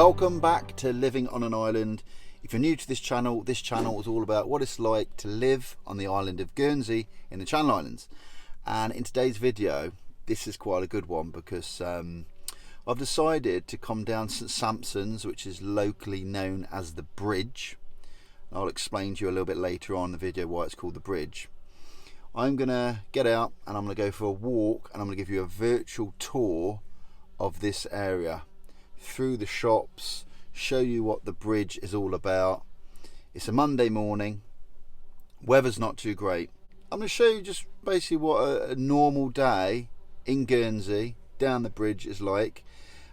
Welcome back to Living on an Island. If you're new to this channel is all about what it's like to live on the island of Guernsey in the Channel Islands. And in today's video, this is quite a good one because I've decided to come down St Sampsons, which is locally known as the bridge. I'll explain to you a little bit later on in the video why it's called the bridge. I'm gonna get out and I'm gonna go for a walk, and I'm gonna give you a virtual tour of this area through the shops, show you what the bridge is all about. It's a Monday morning, weather's not too great. I'm going to show you just basically what a normal day in Guernsey down the bridge is like.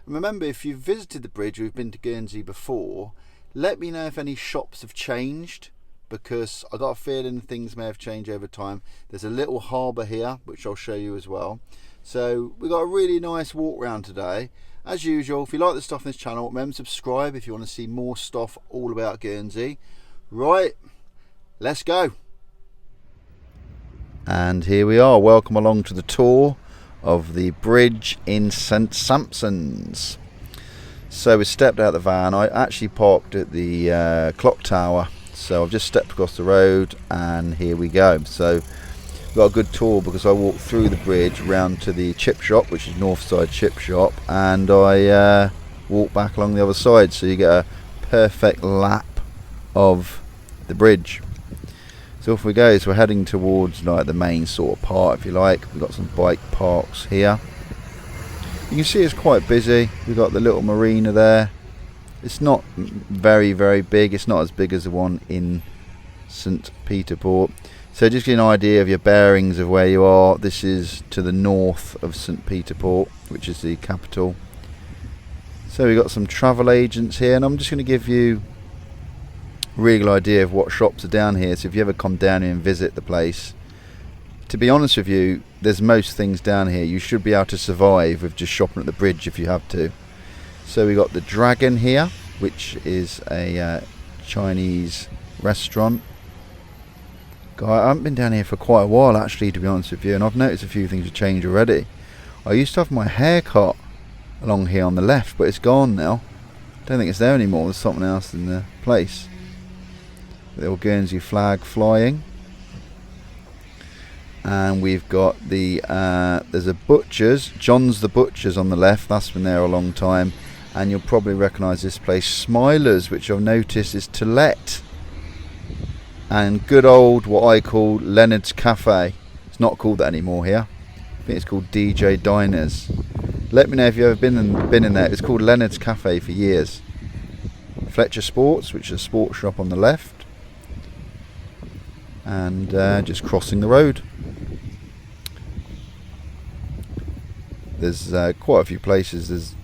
And remember, if you've visited the bridge or you've been to Guernsey before, let me know if any shops have changed, because I got a feeling things may have changed over time. There's a little harbour here which I'll show you as well. So we've got a really nice walk round today. As usual, if you like the stuff on this channel, remember to subscribe if you want to see more stuff all about Guernsey. Right, let's go. And here we are. Welcome along to the tour of the bridge in St Sampsons. So we stepped out of the van. I actually parked at the clock tower. So I've just stepped across the road and here we go. So got a good tour because I walked through the bridge round to the chip shop, which is Northside Chip Shop, and I walked back along the other side, so you get a perfect lap of the bridge. So off we go. So we're heading towards like the main sort of part, if you like. We've got some bike parks here. You can see it's quite busy. We've got the little marina there. It's not very big. It's not as big as the one in St Peter Port. So just give you an idea of your bearings of where you are. This is to the north of St Peter Port, which is the capital. So we've got some travel agents here, and I'm just going to give you a real idea of what shops are down here. So if you ever come down here and visit the place, to be honest with you, there's most things down here. You should be able to survive with just shopping at the bridge if you have to. So we got the Dragon here, which is a Chinese restaurant. I haven't been down here for quite a while actually, to be honest with you, and I've noticed a few things have changed already. I used to have my hair cut along here on the left, but it's gone now. Don't think it's there anymore. There's something else in the place. The old Guernsey flag flying. And we've got the there's a butcher's, John's the Butcher's on the left. That's been there a long time, and you'll probably recognise this place, Smiler's, which I've noticed is to let. And good old, what I call Leonard's Cafe. It's not called that anymore here. I think it's called DJ Diners. Let me know if you've ever been in there. It's called Leonard's Cafe for years. Fletcher Sports, which is a sports shop on the left. And just crossing the road. There's quite a few places. There's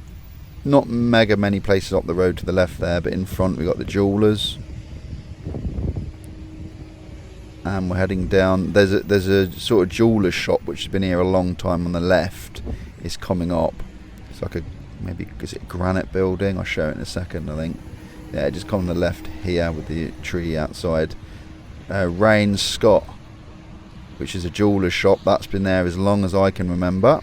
not mega many places up the road to the left there, but in front we've got the Jewellers. And we're heading down. There's a sort of jeweller's shop which has been here a long time on the left. It's coming up. It's like maybe, is it a granite building? I'll show it in a second, I think. Yeah, just come on the left here with the tree outside. Rain Scott, which is a jeweller's shop. That's been there as long as I can remember.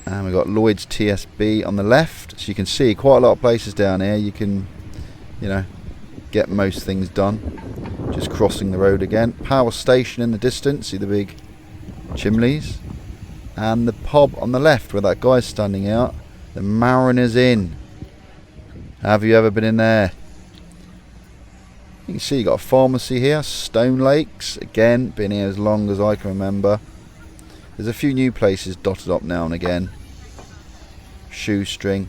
And we've got Lloyd's TSB on the left. So you can see quite a lot of places down here. You can, get most things done. Just crossing the road again. Power station in the distance, see the big chimneys. And the pub on the left where that guy's standing out, the Mariners Inn. Have you ever been in there? You can see you got a pharmacy here, Stone Lakes, again, been here as long as I can remember. There's a few new places dotted up now and again. Shoestring.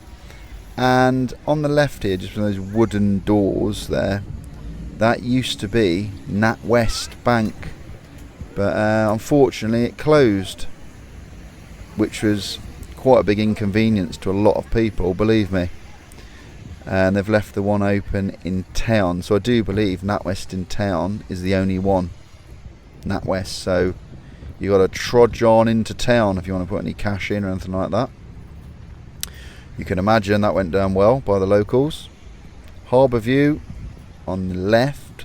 And on the left here, just with those wooden doors there, that used to be NatWest Bank, but unfortunately it closed, which was quite a big inconvenience to a lot of people, believe me. And they've left the one open in town, so I do believe NatWest in town is the only one, NatWest. So you got to trudge on into town if you want to put any cash in or anything like that. You can imagine that went down well by the locals. Harbour View on the left,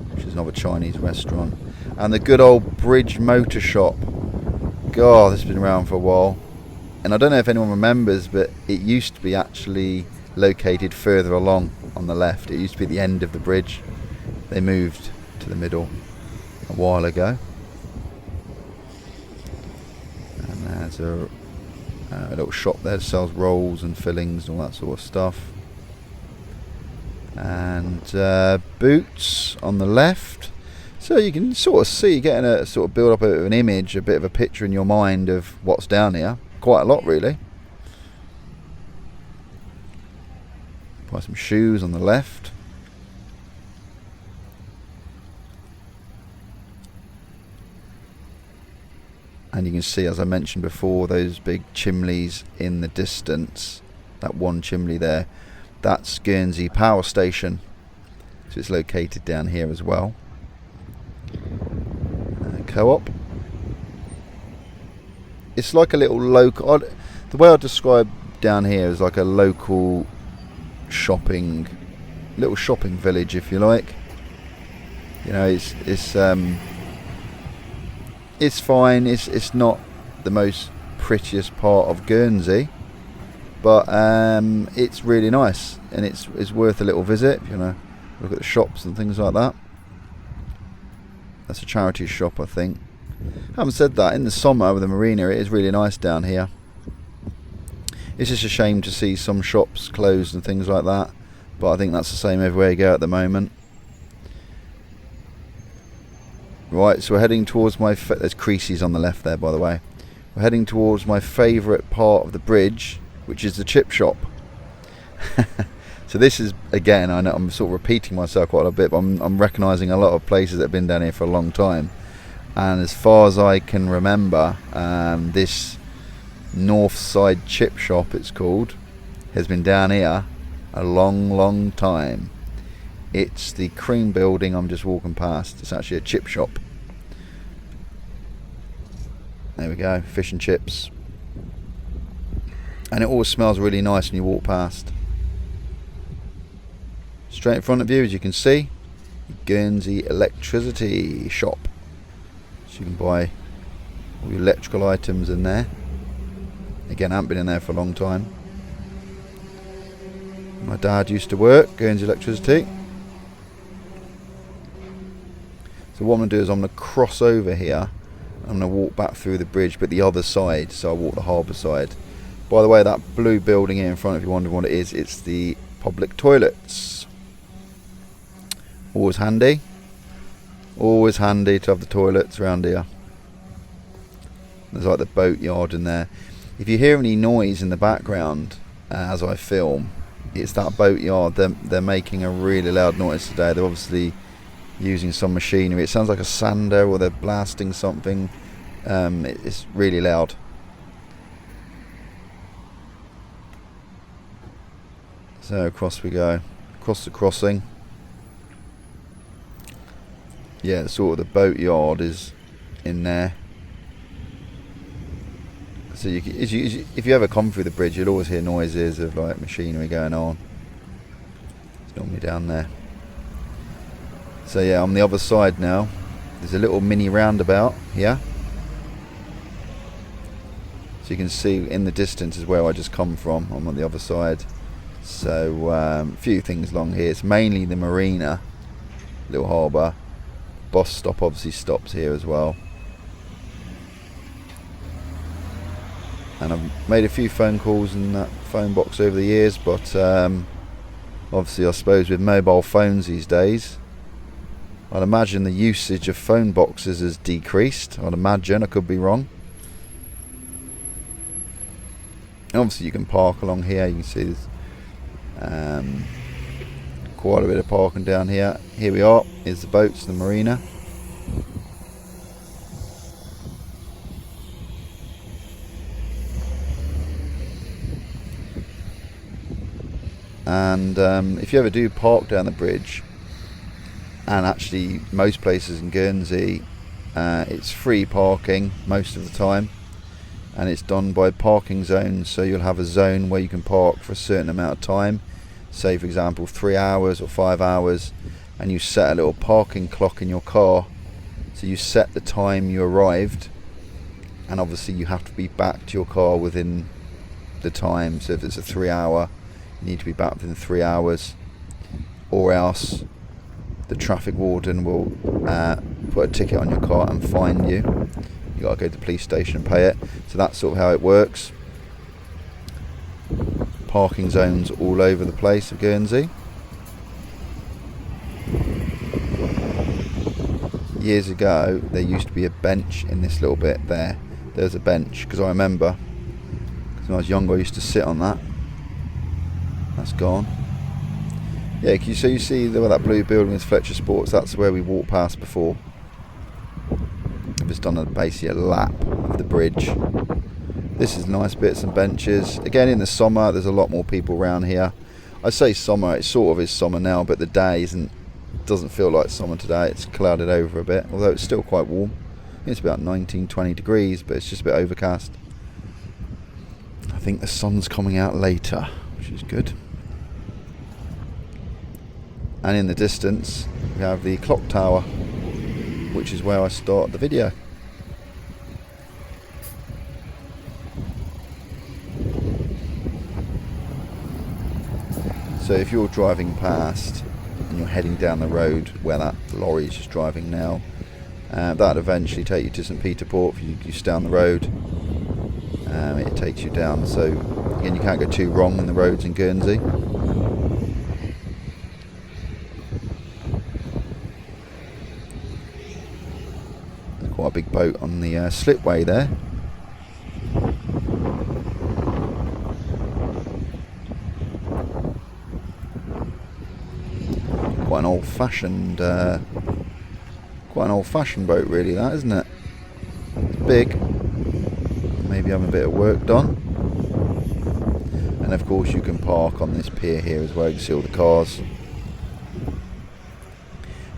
which is another Chinese restaurant, and the good old Bridge Motor Shop. God, this has been around for a while. and I don't know if anyone remembers, but it used to be actually located further along on the left. It used to be the end of the bridge. They moved to the middle a while ago. And there's a little shop there that sells rolls and fillings and all that sort of stuff. And boots on the left. So you can sort of see, getting a sort of build up of an image, a bit of a picture in your mind of what's down here. Quite a lot, really. Buy some shoes on the left. And you can see, as I mentioned before, those big chimneys in the distance. That one chimney there, that's Guernsey Power Station. So it's located down here as well. Co-op. It's like a little local, the way I describe down here is like a local little shopping village, if you like. You know, it's fine. It's not the most prettiest part of Guernsey, but it's really nice, and it's worth a little visit. You know, look at the shops and things like that. That's a charity shop, I think. Having said that, in the summer with the marina, it is really nice down here. It's just a shame to see some shops closed and things like that, but I think that's the same everywhere you go at the moment. Right, so we're heading towards there's Creasy's on the left there, by the way. We're heading towards my favourite part of the bridge, which is the chip shop. So this is, again, I know I'm sort of repeating myself quite a bit, but I'm recognising a lot of places that have been down here for a long time. And as far as I can remember, this North Side Chip Shop, it's called, has been down here a long time. It's the cream building I'm just walking past. It's actually a chip shop. There we go, fish and chips. And it always smells really nice when you walk past. Straight in front of you, as you can see, Guernsey Electricity Shop. So you can buy all your electrical items in there. Again, I haven't been in there for a long time. My dad used to work Guernsey Electricity. So what I'm going to do is I'm going to cross over here. I'm going to walk back through the bridge, but the other side. So I walk the harbour side. By the way, that blue building here in front, if you're wondering what it is, it's the public toilets. Always handy. Always handy to have the toilets around here. There's like the boat yard in there. If you hear any noise in the background as I film, it's that boat yard. They're making a really loud noise today. They're obviously using some machinery. It sounds like a sander, or they're blasting something. It's really loud. So across we go, across the crossing. Yeah, sort of the boat yard is in there. So if you ever come through the bridge, you'll always hear noises of like machinery going on. It's normally down there. So yeah, on the other side now, there's a little mini roundabout here. So you can see in the distance is where I just come from. I'm on the other side. So a few things along here. It's mainly the marina, little harbour. Bus stop obviously stops here as well. And I've made a few phone calls in that phone box over the years, but obviously I suppose with mobile phones these days, I'd imagine the usage of phone boxes has decreased. I'd imagine, I could be wrong. And obviously you can park along here. You can see there's quite a bit of parking down here. Here we are, here's the boats, the marina. And if you ever do park down the bridge, and actually most places in Guernsey, it's free parking most of the time, and it's done by parking zones. So you'll have a zone where you can park for a certain amount of time, say for example 3 hours or 5 hours, and you set a little parking clock in your car. So you set the time you arrived, and obviously you have to be back to your car within the time. So if it's a 3 hour, you need to be back within 3 hours, or else the traffic warden will put a ticket on your car and fine you. You got to go to the police station and pay it. So that's sort of how it works. Parking zones all over the place of Guernsey. Years ago, there used to be a bench in this little bit there. There's a bench, because I remember, because when I was younger, I used to sit on that. That's gone. Yeah, so you see where that blue building is, Fletcher Sports. That's where we walked past before. I've just done basically a lap of the bridge. This is nice bits and benches. Again, in the summer, there's a lot more people around here. I say summer, it sort of is summer now, but the day doesn't feel like summer today. It's clouded over a bit, although it's still quite warm. It's about 19, 20 degrees, but it's just a bit overcast. I think the sun's coming out later, which is good. And in the distance, we have the clock tower, which is where I start the video. So if you're driving past and you're heading down the road where that lorry is just driving now, that'd eventually take you to St Peter Port. If you stay down the road, it takes you down. So again, you can't go too wrong in the roads in Guernsey. There's quite a big boat on the slipway there. Quite an old-fashioned boat, really, that, isn't it? It's big, maybe having a bit of work done. And of course you can park on this pier here as well. You can see all the cars.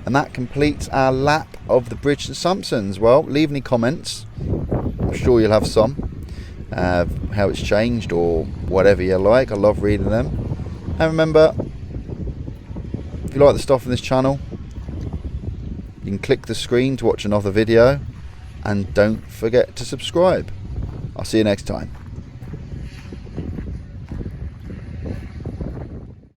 And that completes our lap of the bridge at Sampsons. Well, leave any comments, I'm sure you'll have some, how it's changed or whatever you like. I love reading them. And remember, if you like the stuff on this channel, you can click the screen to watch another video, and don't forget to subscribe. I'll see you next time.